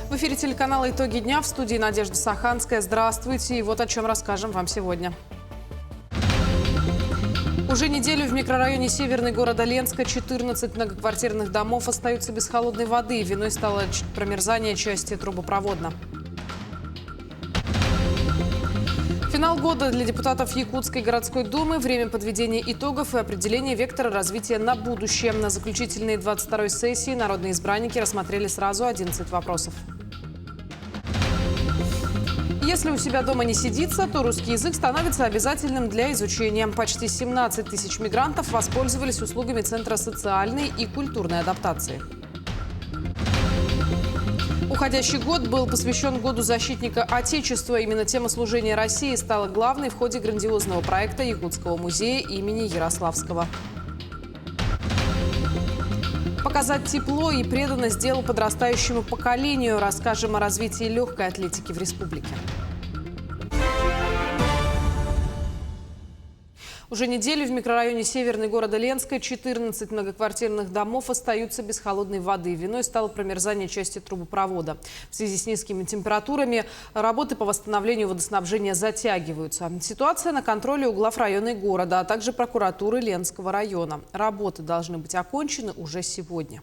В эфире телеканала «Итоги дня», в студии Надежда Саханская. Здравствуйте. И вот о чем расскажем вам сегодня. Уже неделю в микрорайоне Северный города Ленска 14 многоквартирных домов остаются без холодной воды. Виной стало промерзание части трубопровода. Финал года для депутатов Якутской городской думы. Время подведения итогов и определения вектора развития на будущее. На заключительной 22-й сессии народные избранники рассмотрели сразу 11 вопросов. Если у себя дома не сидится, то русский язык становится обязательным для изучения. Почти 17 тысяч мигрантов воспользовались услугами Центра социальной и культурной адаптации. Уходящий год был посвящен Году защитника Отечества. Именно тема служения России стала главной в ходе грандиозного проекта Якутского музея имени Ярославского. Показать тепло и преданность делу подрастающему поколению. Расскажем о развитии легкой атлетики в республике. Уже неделю в микрорайоне Северный города Ленска 14 многоквартирных домов остаются без холодной воды. Виной стало промерзание части трубопровода. В связи с низкими температурами работы по восстановлению водоснабжения затягиваются. Ситуация на контроле у глав района и города, а также прокуратуры Ленского района. Работы должны быть окончены уже сегодня.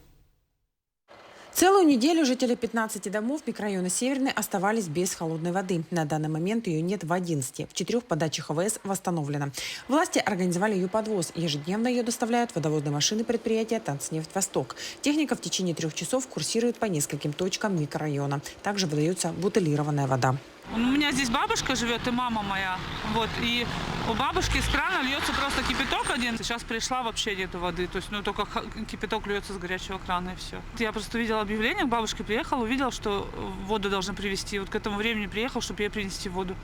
Целую неделю жители 15 домов микрорайона Северный оставались без холодной воды. На данный момент ее нет в 11. В 4 подачах ОВС восстановлено. Власти организовали ее подвоз. Ежедневно ее доставляют водовозные машины предприятия «Татнефть-Восток». Техника в течение 3 часов курсирует по нескольким точкам микрорайона. Также выдается бутилированная вода. У меня здесь бабушка живет и мама моя. Вот, и у бабушки из крана льется просто кипяток один. Сейчас пришла, вообще нету воды. То есть, только кипяток льется с горячего крана и все. Я просто видела объявление, к бабушке приехала, увидела, что воду должны привезти. Вот к этому времени приехал, чтобы ей принести воду.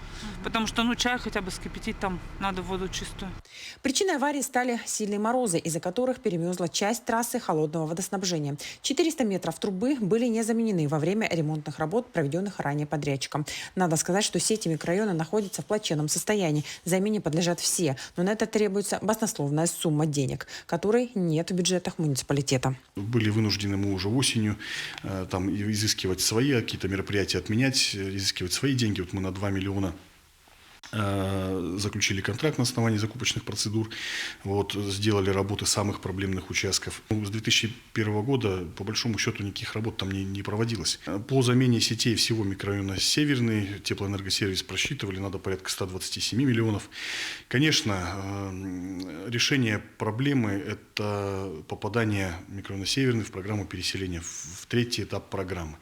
Потому что, чай хотя бы скипятить, там надо воду чистую. Причиной аварии стали сильные морозы, из-за которых перемерзла часть трассы холодного водоснабжения. 400 метров трубы были не заменены во время ремонтных работ, проведенных ранее подрядчиком. Надо сказать, что сети микрорайона находятся в плачевном состоянии. Замене подлежат все, но на это требуется баснословная сумма денег, которой нет в бюджетах муниципалитета. Были вынуждены мы уже осенью изыскивать свои какие-то мероприятия, отменять, изыскивать свои деньги. Вот мы на 2 миллиона заключили контракт на основании закупочных процедур, сделали работы самых проблемных участков. С 2001 года, по большому счету, никаких работ там не проводилось. По замене сетей всего микрорайона Северный теплоэнергосервис просчитывали, надо порядка 127 миллионов. Конечно, решение проблемы – это попадание микрорайона Северный в программу переселения, в 3-й этап программы.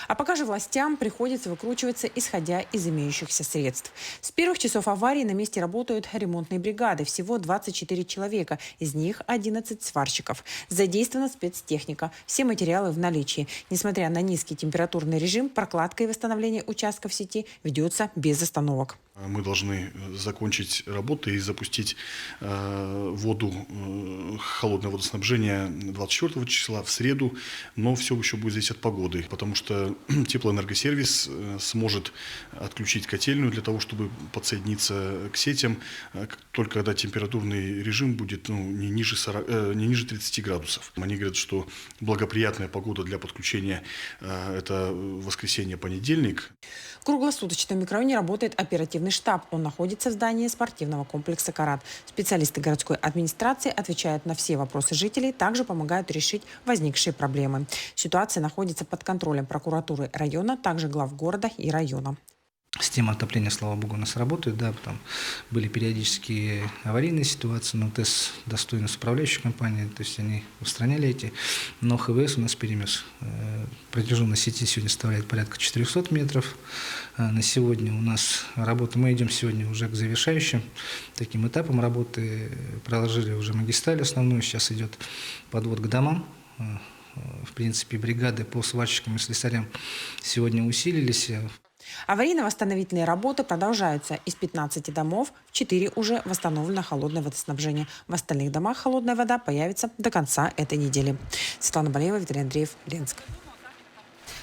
А пока же властям приходится выкручиваться, исходя из имеющихся средств. С первых часов аварии на месте работают ремонтные бригады. Всего 24 человека, из них 11 сварщиков. Задействована спецтехника. Все материалы в наличии. Несмотря на низкий температурный режим, прокладка и восстановление участков сети ведется без остановок. Мы должны закончить работы и запустить воду, холодное водоснабжение 24 числа в среду, но все еще будет зависеть от погоды, потому что теплоэнергосервис сможет отключить котельную для того, чтобы подсоединиться к сетям, только когда температурный режим будет не ниже 30 градусов. Они говорят, что благоприятная погода для подключения – это воскресенье, понедельник. Круглосуточно в микрорайоне работает оперативный штаб. Он находится в здании спортивного комплекса «Карат». Специалисты городской администрации отвечают на все вопросы жителей, также помогают решить возникшие проблемы. Ситуация находится под контролем прокуратуры района, также глав города и района. Система отопления, слава богу, у нас работает, там были периодические аварийные ситуации, но ТЭС достойна с управляющей компанией, то есть они устраняли эти, но ХВС у нас перемерз. Протяженность сети сегодня составляет порядка 400 метров. На сегодня у нас работа, мы идем сегодня уже к завершающим таким этапам работы, проложили уже магистраль основную, сейчас идет подвод к домам. В принципе, бригады по сварщикам и слесарям сегодня усилились. Аварийно-восстановительные работы продолжаются. Из 15 домов в 4 уже восстановлено холодное водоснабжение. В остальных домах холодная вода появится до конца этой недели. Светлана Болеева, Виталий Андреев, Ленск.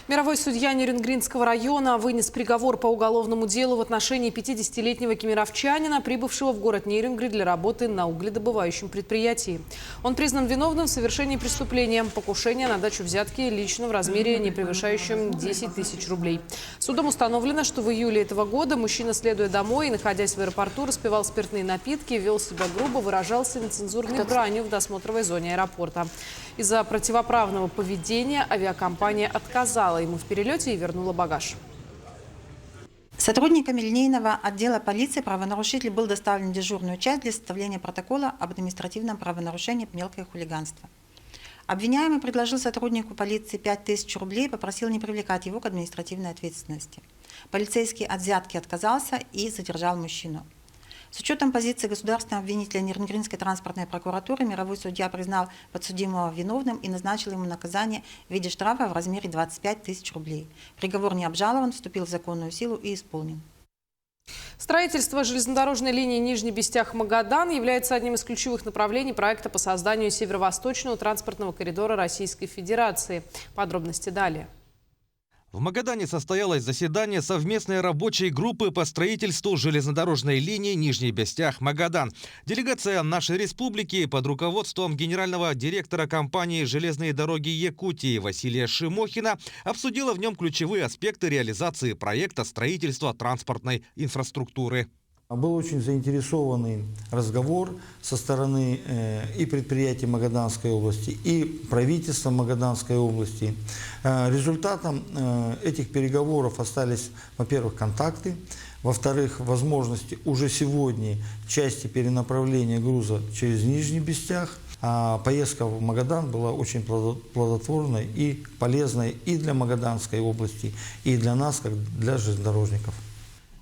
Мировой судья Нерюнгринского района вынес приговор по уголовному делу в отношении 50-летнего кемеровчанина, прибывшего в город Нерюнгри для работы на угледобывающем предприятии. Он признан виновным в совершении преступления – покушения на дачу взятки лично в размере, не превышающем 10 тысяч рублей. Судом установлено, что в июле этого года мужчина, следуя домой и находясь в аэропорту, распивал спиртные напитки, вел себя грубо, выражался нецензурной бранью в досмотровой зоне аэропорта. Из-за противоправного поведения авиакомпания отказала ему в перелете и вернула багаж. Сотрудниками линейного отдела полиции правонарушитель был доставлен в дежурную часть для составления протокола об административном правонарушении мелкое хулиганство. Обвиняемый предложил сотруднику полиции 5000 рублей и попросил не привлекать его к административной ответственности. Полицейский от взятки отказался и задержал мужчину. С учетом позиции государственного обвинителя Нерюнгринской транспортной прокуратуры мировой судья признал подсудимого виновным и назначил ему наказание в виде штрафа в размере 25 тысяч рублей. Приговор не обжалован, вступил в законную силу и исполнен. Строительство железнодорожной линии Нижний Бестях-Магадан является одним из ключевых направлений проекта по созданию северо-восточного транспортного коридора Российской Федерации. Подробности далее. В Магадане состоялось заседание совместной рабочей группы по строительству железнодорожной линии Нижний Бестях-Магадан. Делегация нашей республики под руководством генерального директора компании «Железные дороги Якутии» Василия Шимохина обсудила в нем ключевые аспекты реализации проекта строительства транспортной инфраструктуры. Был очень заинтересованный разговор со стороны и предприятий Магаданской области, и правительства Магаданской области. Результатом этих переговоров остались, во-первых, контакты, во-вторых, возможности уже сегодня части перенаправления груза через Нижний Бестях. А поездка в Магадан была очень плодотворной и полезной и для Магаданской области, и для нас, как для железнодорожников.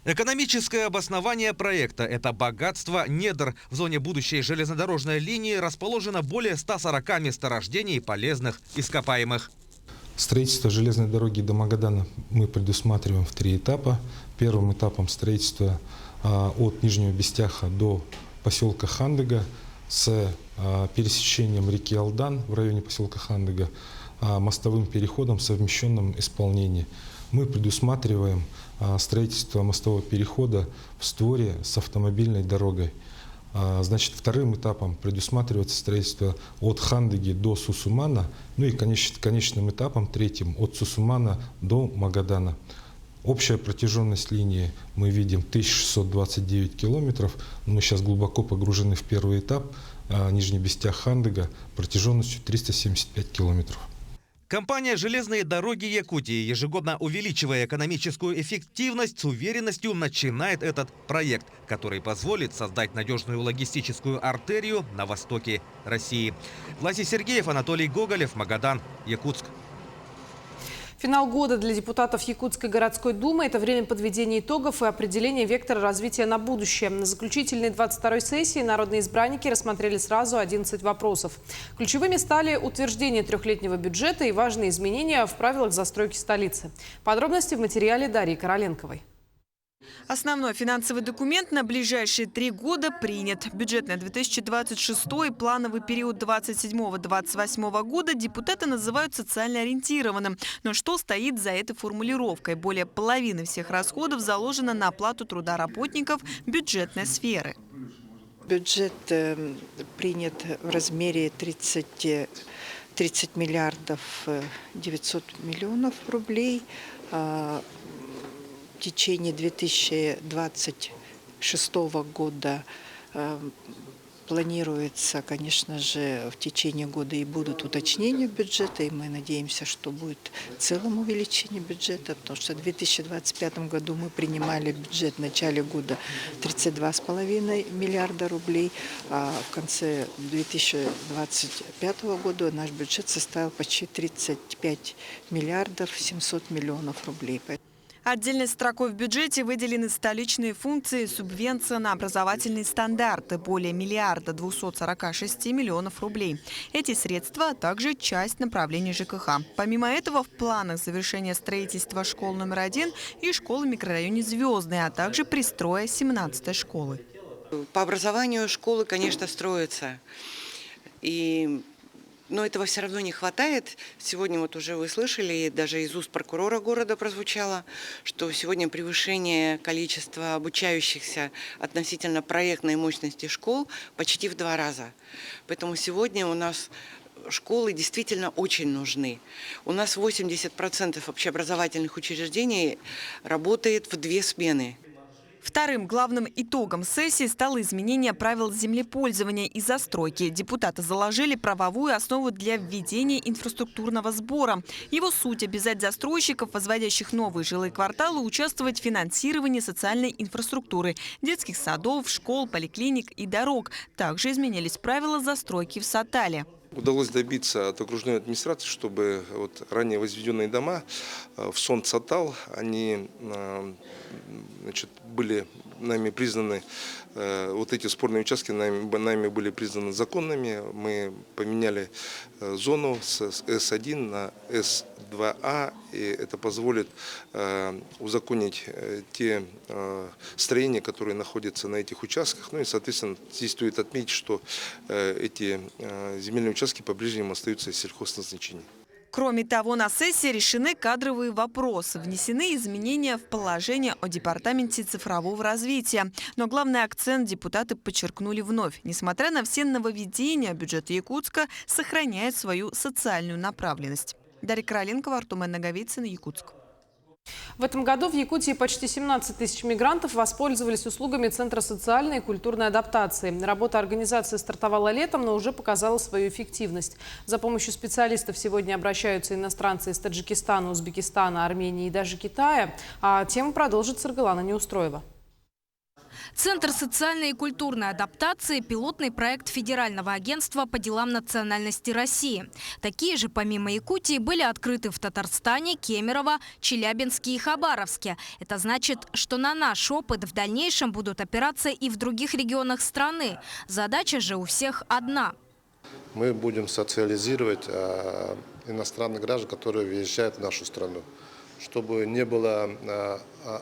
Экономическое обоснование проекта – это богатство недр. В зоне будущей железнодорожной линии расположено более 140 месторождений полезных ископаемых. Строительство железной дороги до Магадана мы предусматриваем в 3 этапа. Первым этапом строительства от Нижнего Бестяха до поселка Хандыга с пересечением реки Алдан в районе поселка Хандыга мостовым переходом в совмещенном исполнении. Мы предусматриваем строительство мостового перехода в створе с автомобильной дорогой. Значит, вторым этапом предусматривается строительство от Хандыги до Сусумана, ну и конечным этапом, третьим, от Сусумана до Магадана. Общая протяженность линии мы видим 1629 километров. Мы сейчас глубоко погружены в первый этап Нижний Бестях-Хандыга протяженностью 375 километров. Компания «Железные дороги Якутии», ежегодно увеличивая экономическую эффективность, с уверенностью начинает этот проект, который позволит создать надежную логистическую артерию на востоке России. Власий Сергеев, Анатолий Гоголев, Магадан, Якутск. Финал года для депутатов Якутской городской думы – это время подведения итогов и определения вектора развития на будущее. На заключительной 22-й сессии народные избранники рассмотрели сразу 11 вопросов. Ключевыми стали утверждение трехлетнего бюджета и важные изменения в правилах застройки столицы. Подробности в материале Дарьи Короленковой. Основной финансовый документ на ближайшие 3 года принят. Бюджет на 2026 и плановый период 2027-2028 года депутаты называют социально ориентированным. Но что стоит за этой формулировкой? Более половины всех расходов заложено на оплату труда работников бюджетной сферы. Бюджет принят в размере 30 миллиардов 900 миллионов рублей. В течение 2026 года планируется, конечно же, в течение года и будут уточнения бюджета, и мы надеемся, что будет в целом увеличение бюджета, потому что в 2025 году мы принимали бюджет в начале года 32,5 миллиарда рублей, а в конце 2025 года наш бюджет составил почти 35 миллиардов 700 миллионов рублей. Отдельной строкой в бюджете выделены столичные функции, субвенция на образовательные стандарты – более 1 246 миллионов рублей. Эти средства, а также часть направлений ЖКХ. Помимо этого, в планах завершения строительства школ номер 1 и школы в микрорайоне Звездный, а также пристроя 17-й школы. По образованию школы, конечно, строятся. И Но этого все равно не хватает. Сегодня вот уже вы слышали, и даже из уст прокурора города прозвучало, что сегодня превышение количества обучающихся относительно проектной мощности школ почти в 2 раза. Поэтому сегодня у нас школы действительно очень нужны. У нас 80% общеобразовательных учреждений работает в 2 смены. Вторым главным итогом сессии стало изменение правил землепользования и застройки. Депутаты заложили правовую основу для введения инфраструктурного сбора. Его суть – обязать застройщиков, возводящих новые жилые кварталы, участвовать в финансировании социальной инфраструктуры – детских садов, школ, поликлиник и дорог. Также изменились правила застройки в Сатале. Удалось добиться от окружной администрации, чтобы вот ранее возведенные дома в сон Сатал, они были нами признаны, вот эти спорные участки нами были признаны законными. Мы поменяли зону с С1 на С2А, и это позволит узаконить те строения, которые находятся на этих участках. Ну и, соответственно, здесь стоит отметить, что эти земельные участки по-прежнему остаются сельхозназначением. Кроме того, на сессии решены кадровые вопросы. Внесены изменения в положение о Департаменте цифрового развития. Но главный акцент депутаты подчеркнули вновь. Несмотря на все нововведения, бюджет Якутска сохраняет свою социальную направленность. Дарья Короленкова, Артумен Наговицын, Якутск. В этом году в Якутии почти 17 тысяч мигрантов воспользовались услугами Центра социальной и культурной адаптации. Работа организации стартовала летом, но уже показала свою эффективность. За помощью специалистов сегодня обращаются иностранцы из Таджикистана, Узбекистана, Армении и даже Китая. А тему продолжит Саргалана Неустроева. Центр социальной и культурной адаптации – пилотный проект Федерального агентства по делам национальности России. Такие же, помимо Якутии, были открыты в Татарстане, Кемерово, Челябинске и Хабаровске. Это значит, что на наш опыт в дальнейшем будут опираться и в других регионах страны. Задача же у всех одна. Мы будем социализировать иностранных граждан, которые въезжают в нашу страну, чтобы не было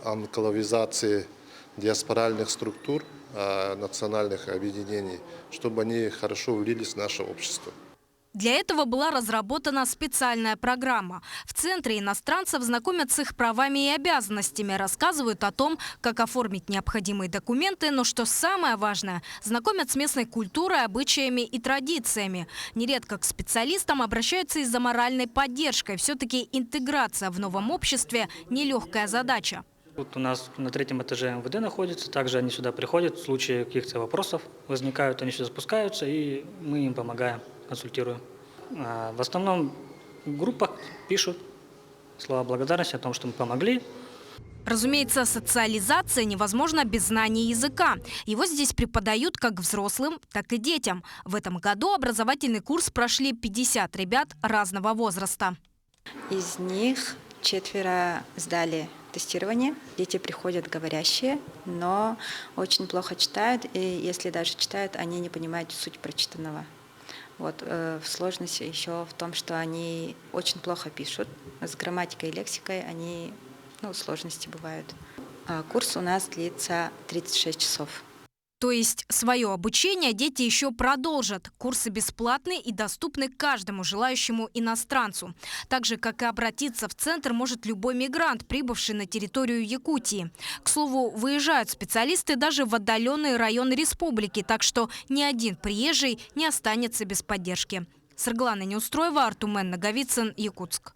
анклавизации диаспоральных структур, национальных объединений, чтобы они хорошо влились в наше общество. Для этого была разработана специальная программа. В центре иностранцев знакомят с их правами и обязанностями, рассказывают о том, как оформить необходимые документы, но что самое важное, знакомят с местной культурой, обычаями и традициями. Нередко к специалистам обращаются из-за моральной поддержкой. Все-таки интеграция в новом обществе – нелегкая задача. Тут у нас на 3-м этаже МВД находится, также они сюда приходят, в случае каких-то вопросов возникают, они сюда спускаются, и мы им помогаем, консультируем. В основном в группах пишут слова благодарности о том, что мы помогли. Разумеется, социализация невозможна без знания языка. Его здесь преподают как взрослым, так и детям. В этом году образовательный курс прошли 50 ребят разного возраста. Из них 4 сдали тестирование. Дети приходят говорящие, но очень плохо читают, и если даже читают, они не понимают суть прочитанного. Вот, сложность еще в том, что они очень плохо пишут. С грамматикой и лексикой сложности бывают. Курс у нас длится 36 часов. То есть свое обучение дети еще продолжат. Курсы бесплатные и доступны каждому желающему иностранцу. Так же, как и обратиться в центр может любой мигрант, прибывший на территорию Якутии. К слову, выезжают специалисты даже в отдаленные районы республики, так что ни один приезжий не останется без поддержки. Саргалана Неустроева, Артумен Наговицын, Якутск.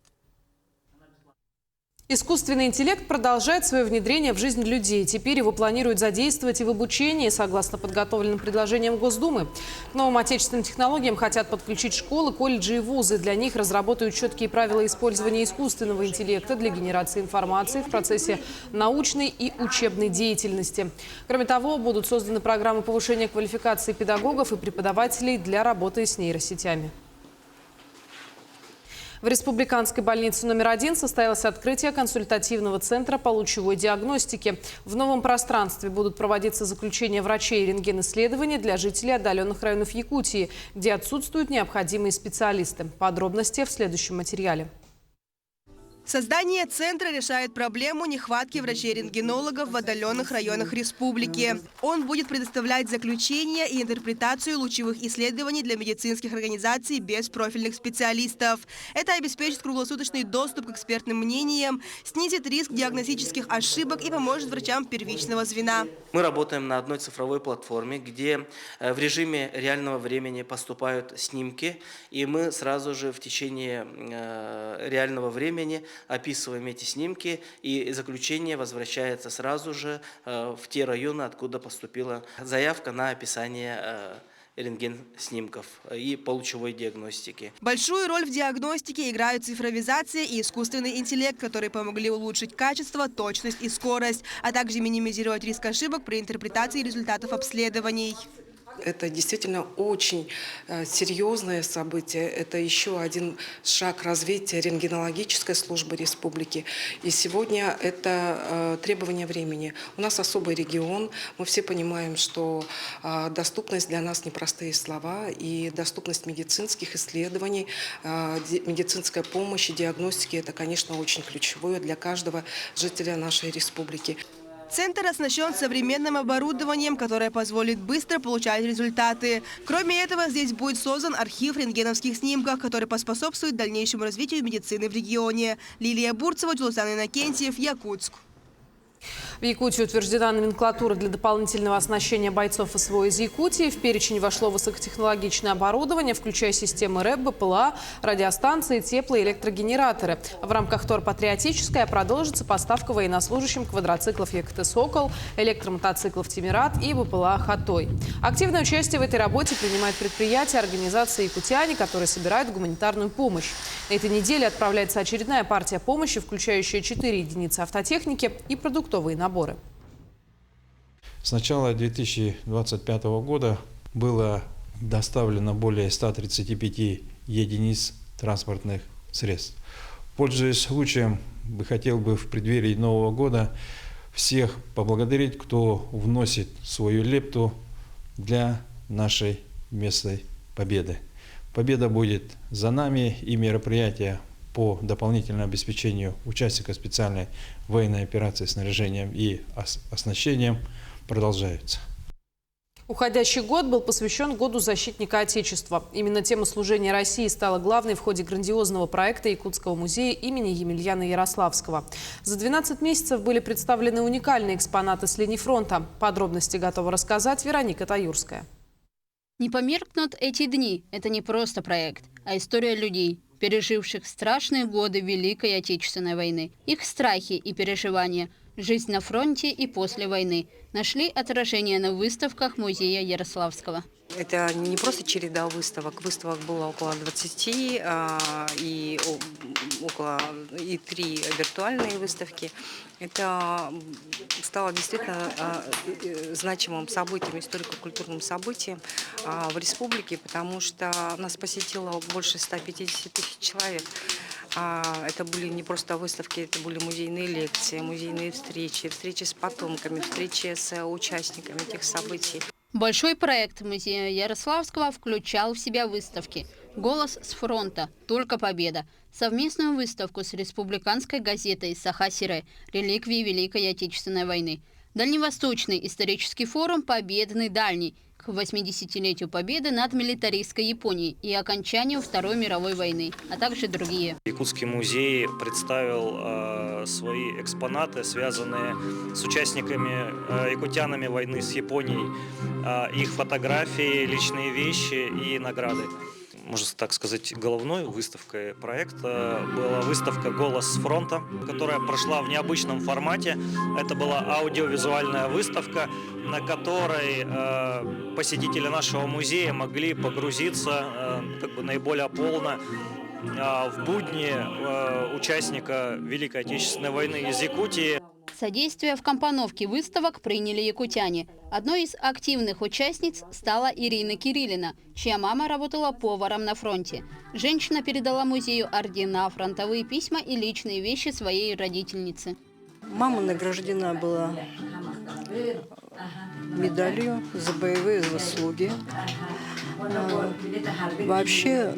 Искусственный интеллект продолжает свое внедрение в жизнь людей. Теперь его планируют задействовать и в обучении, согласно подготовленным предложениям Госдумы. К новым отечественным технологиям хотят подключить школы, колледжи и вузы. Для них разработают четкие правила использования искусственного интеллекта для генерации информации в процессе научной и учебной деятельности. Кроме того, будут созданы программы повышения квалификации педагогов и преподавателей для работы с нейросетями. В республиканской больнице номер 1 состоялось открытие консультативного центра по лучевой диагностике. В новом пространстве будут проводиться заключения врачей и рентген-исследования для жителей отдаленных районов Якутии, где отсутствуют необходимые специалисты. Подробности в следующем материале. Создание центра решает проблему нехватки врачей-рентгенологов в отдаленных районах республики. Он будет предоставлять заключение и интерпретацию лучевых исследований для медицинских организаций без профильных специалистов. Это обеспечит круглосуточный доступ к экспертным мнениям, снизит риск диагностических ошибок и поможет врачам первичного звена. Мы работаем на одной цифровой платформе, где в режиме реального времени поступают снимки, и мы сразу же в течение реального времени описываем эти снимки, и заключение возвращается сразу же в те районы, откуда поступила заявка на описание рентген-снимков и по лучевой диагностике. Большую роль в диагностике играют цифровизация и искусственный интеллект, которые помогли улучшить качество, точность и скорость, а также минимизировать риск ошибок при интерпретации результатов обследований. Это действительно очень серьезное событие. Это еще один шаг развития рентгенологической службы республики. И сегодня это требование времени. У нас особый регион. Мы все понимаем, что доступность для нас непростые слова. И доступность медицинских исследований, медицинской помощи, диагностики – это, конечно, очень ключевое для каждого жителя нашей республики. Центр оснащен современным оборудованием, которое позволит быстро получать результаты. Кроме этого, здесь будет создан архив рентгеновских снимков, который поспособствует дальнейшему развитию медицины в регионе. Лилия Бурцева, Джулсан Иннокентьев, Якутск. В Якутии утверждена номенклатура для дополнительного оснащения бойцов СВО из Якутии. В перечень вошло высокотехнологичное оборудование, включая системы РЭБ, БПЛА, радиостанции, тепло- и электрогенераторы. В рамках Тор-Патриотическая продолжится поставка военнослужащим квадроциклов ЕКТ «Сокол», электромотоциклов «Тимират» и БПЛА «Хатой». Активное участие в этой работе принимают предприятия, организации якутяне, которые собирают гуманитарную помощь. На этой неделе отправляется очередная партия помощи, включающая 4 единицы автотехники и продуктовые наборы. С начала 2025 года было доставлено более 135 единиц транспортных средств. Пользуясь случаем, хотел бы в преддверии Нового года всех поблагодарить, кто вносит свою лепту для нашей местной победы. Победа будет за нами, и мероприятия по дополнительному обеспечению участников специальной военной операции снаряжением и оснащением продолжаются. Уходящий год был посвящен Году защитника Отечества. Именно тема служения России стала главной в ходе грандиозного проекта Якутского музея имени Емельяна Ярославского. За 12 месяцев были представлены уникальные экспонаты с линий фронта. Подробности готова рассказать Вероника Таюрская. Не померкнут эти дни. Это не просто проект, а история людей, переживших страшные годы Великой Отечественной войны. Их страхи и переживания, жизнь на фронте и после войны нашли отражение на выставках музея Ярославского. Это не просто череда выставок. Выставок было около 20, и 3 виртуальные выставки. Это стало действительно значимым событием, историко-культурным событием в республике, потому что нас посетило больше 150 тысяч человек. Это были не просто выставки, это были музейные лекции, музейные встречи, встречи с потомками, встречи с участниками этих событий. Большой проект музея Ярославского включал в себя выставки «Голос с фронта. Только победа», совместную выставку с республиканской газетой «Саха-Сире. Реликвии Великой Отечественной войны», дальневосточный исторический форум «Победный Дальний» к 80-летию победы над милитаристской Японией и окончанию Второй мировой войны, а также другие. Якутский музей представил свои экспонаты, связанные с участниками, якутянами войны с Японией, их фотографии, личные вещи и награды. Можно так сказать, головной выставкой проекта была выставка «Голос с фронта», которая прошла в необычном формате. Это была аудиовизуальная выставка, на которой посетители нашего музея могли погрузиться наиболее полно в будни участника Великой Отечественной войны из Якутии. Содействие в компоновке выставок приняли якутяне. Одной из активных участниц стала Ирина Кириллина, чья мама работала поваром на фронте. Женщина передала музею ордена, фронтовые письма и личные вещи своей родительницы. Мама награждена была медалью за боевые заслуги. Вообще,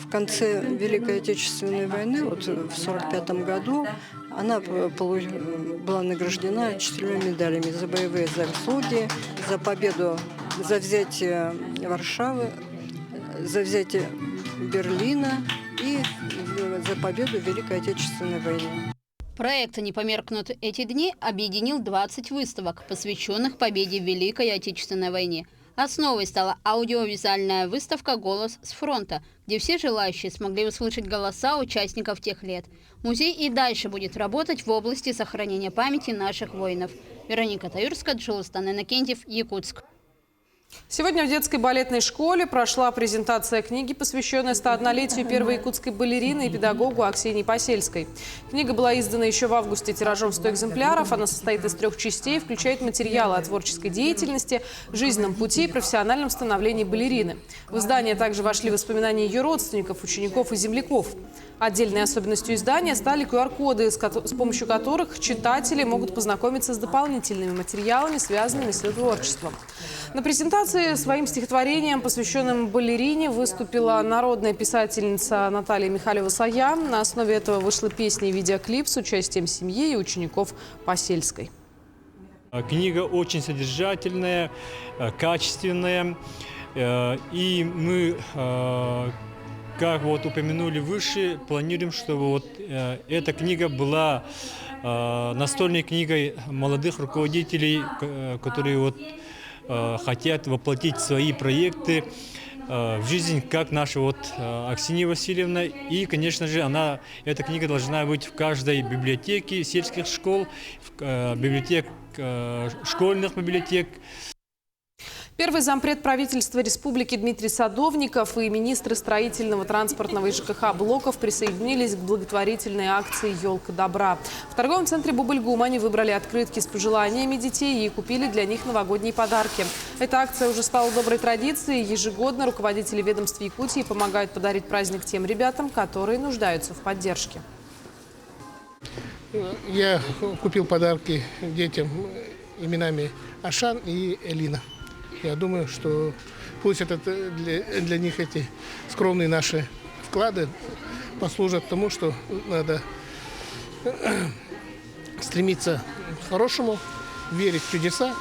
в конце Великой Отечественной войны, вот в 1945 году, она была награждена 4 медалями за боевые заслуги, за победу, за взятие Варшавы, за взятие Берлина и за победу в Великой Отечественной войне. Проект «Не померкнут эти дни» объединил 20 выставок, посвященных победе в Великой Отечественной войне. Основой стала аудиовизуальная выставка «Голос с фронта», где все желающие смогли услышать голоса участников тех лет. Музей и дальше будет работать в области сохранения памяти наших воинов. Вероника Таюрская, Джилстан Иннокентьев, Якутск. Сегодня в детской балетной школе прошла презентация книги, посвященная 101-летию первой якутской балерины и педагогу Аксении Посельской. Книга была издана еще в августе тиражом в 100 экземпляров. Она состоит из 3 частей, включает материалы о творческой деятельности, жизненном пути и профессиональном становлении балерины. В издание также вошли воспоминания ее родственников, учеников и земляков. Отдельной особенностью издания стали QR-коды, с помощью которых читатели могут познакомиться с дополнительными материалами, связанными с ее творчеством. На презентации своим стихотворением, посвященным балерине, выступила народная писательница Наталья Михалева-Сая. На основе этого вышла песня и видеоклип с участием семьи и учеников Посельской. Книга очень содержательная, качественная. И мы, как вот упомянули выше, планируем, чтобы вот эта книга была настольной книгой молодых руководителей, которые вот хотят воплотить свои проекты в жизнь, как наша вот Аксения Васильевна. И, конечно же, эта книга должна быть в каждой библиотеке сельских школ, школьных библиотек. Первый зампред правительства республики Дмитрий Садовников и министры строительного, транспортного и ЖКХ блоков присоединились к благотворительной акции «Елка добра». В торговом центре Бубльгум они выбрали открытки с пожеланиями детей и купили для них новогодние подарки. Эта акция уже стала доброй традицией. Ежегодно руководители ведомств Якутии помогают подарить праздник тем ребятам, которые нуждаются в поддержке. Я купил подарки детям именами Ашан и Элина. Я думаю, что пусть это для них эти скромные наши вклады послужат тому, что надо стремиться к хорошему, верить в чудеса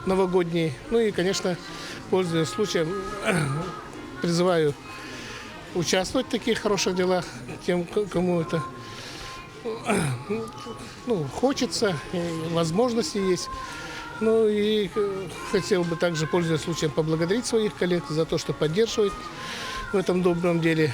новогодние. Ну и, конечно, пользуясь случаем, призываю участвовать в таких хороших делах тем, кому это хочется, возможности есть. Ну и хотел бы также, пользуясь случаем, поблагодарить своих коллег за то, что поддерживают в этом добром деле.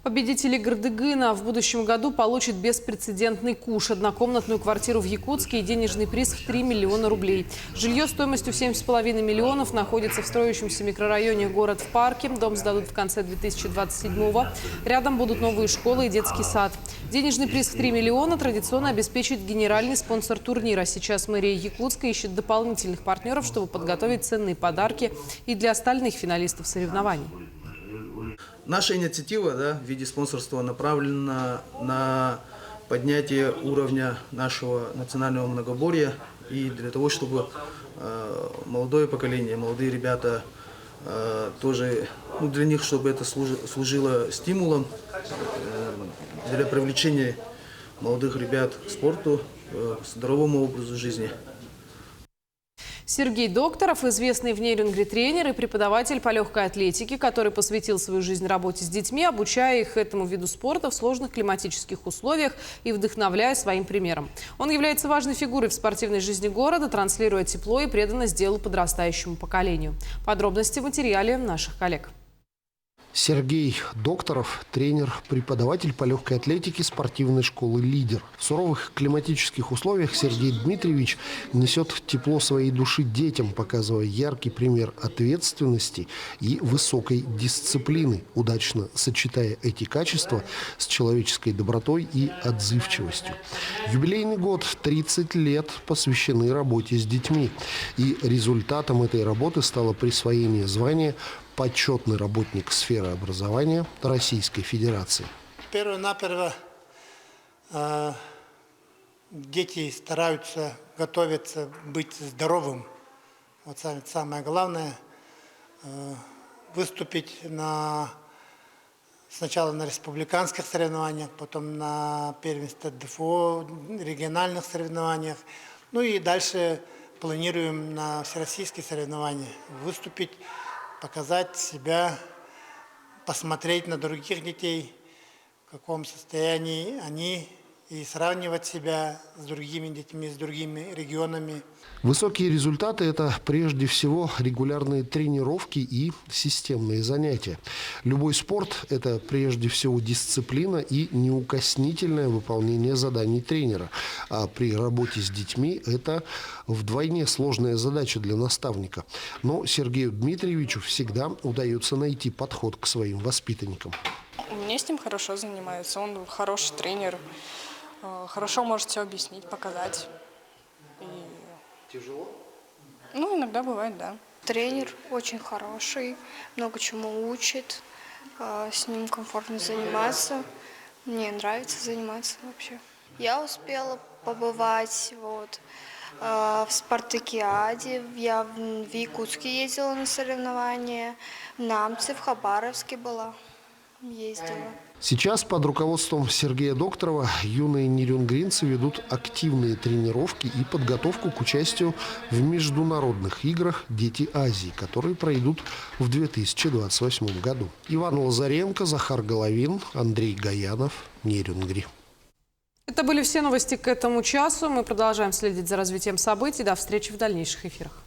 Победитель игр Дыгына в будущем году получит беспрецедентный куш, однокомнатную квартиру в Якутске и денежный приз в 3 миллиона рублей. Жилье стоимостью 7,5 миллионов находится в строящемся микрорайоне «Город в парке». Дом сдадут в конце 2027-го. Рядом будут новые школы и детский сад. Денежный приз в 3 миллиона традиционно обеспечит генеральный спонсор турнира. Сейчас мэрия Якутска ищет дополнительных партнеров, чтобы подготовить ценные подарки и для остальных финалистов соревнований. Наша инициатива в виде спонсорства направлена на поднятие уровня нашего национального многоборья и для того, чтобы молодое поколение, молодые ребята тоже, для них, чтобы это служило стимулом для привлечения молодых ребят к спорту, к здоровому образу жизни. Сергей Докторов, известный в Нерюнгри тренер и преподаватель по легкой атлетике, который посвятил свою жизнь работе с детьми, обучая их этому виду спорта в сложных климатических условиях и вдохновляя своим примером. Он является важной фигурой в спортивной жизни города, транслируя тепло и преданность делу подрастающему поколению. Подробности в материале наших коллег. Сергей Докторов – тренер, преподаватель по легкой атлетике спортивной школы «Лидер». В суровых климатических условиях Сергей Дмитриевич несет тепло своей души детям, показывая яркий пример ответственности и высокой дисциплины, удачно сочетая эти качества с человеческой добротой и отзывчивостью. Юбилейный год – 30 лет посвящены работе с детьми. И результатом этой работы стало присвоение звания «Почетный работник сферы образования Российской Федерации». Перво-наперво дети стараются готовиться быть здоровым. Вот самое главное – выступить на сначала на республиканских соревнованиях, потом на первенстве ДФО, региональных соревнованиях. Ну и дальше планируем на всероссийские соревнования выступить, показать себя, посмотреть на других детей, в каком состоянии они, и сравнивать себя с другими детьми, с другими регионами. Высокие результаты – это прежде всего регулярные тренировки и системные занятия. Любой спорт – это прежде всего дисциплина и неукоснительное выполнение заданий тренера. А при работе с детьми это вдвойне сложная задача для наставника. Но Сергею Дмитриевичу всегда удается найти подход к своим воспитанникам. Мне с ним хорошо занимаются, он хороший тренер, хорошо может все объяснить, показать. Тяжело? Ну, иногда бывает, да. Тренер очень хороший, много чему учит, с ним комфортно заниматься. Мне нравится заниматься вообще. Я успела побывать в спартакиаде, я в Якутске ездила на соревнования, в Намце, в Хабаровске была, ездила. Сейчас под руководством Сергея Докторова юные нерюнгринцы ведут активные тренировки и подготовку к участию в международных играх «Дети Азии», которые пройдут в 2028 году. Иван Лазаренко, Захар Головин, Андрей Гаянов, Нерюнгри. Это были все новости к этому часу. Мы продолжаем следить за развитием событий. До встречи в дальнейших эфирах.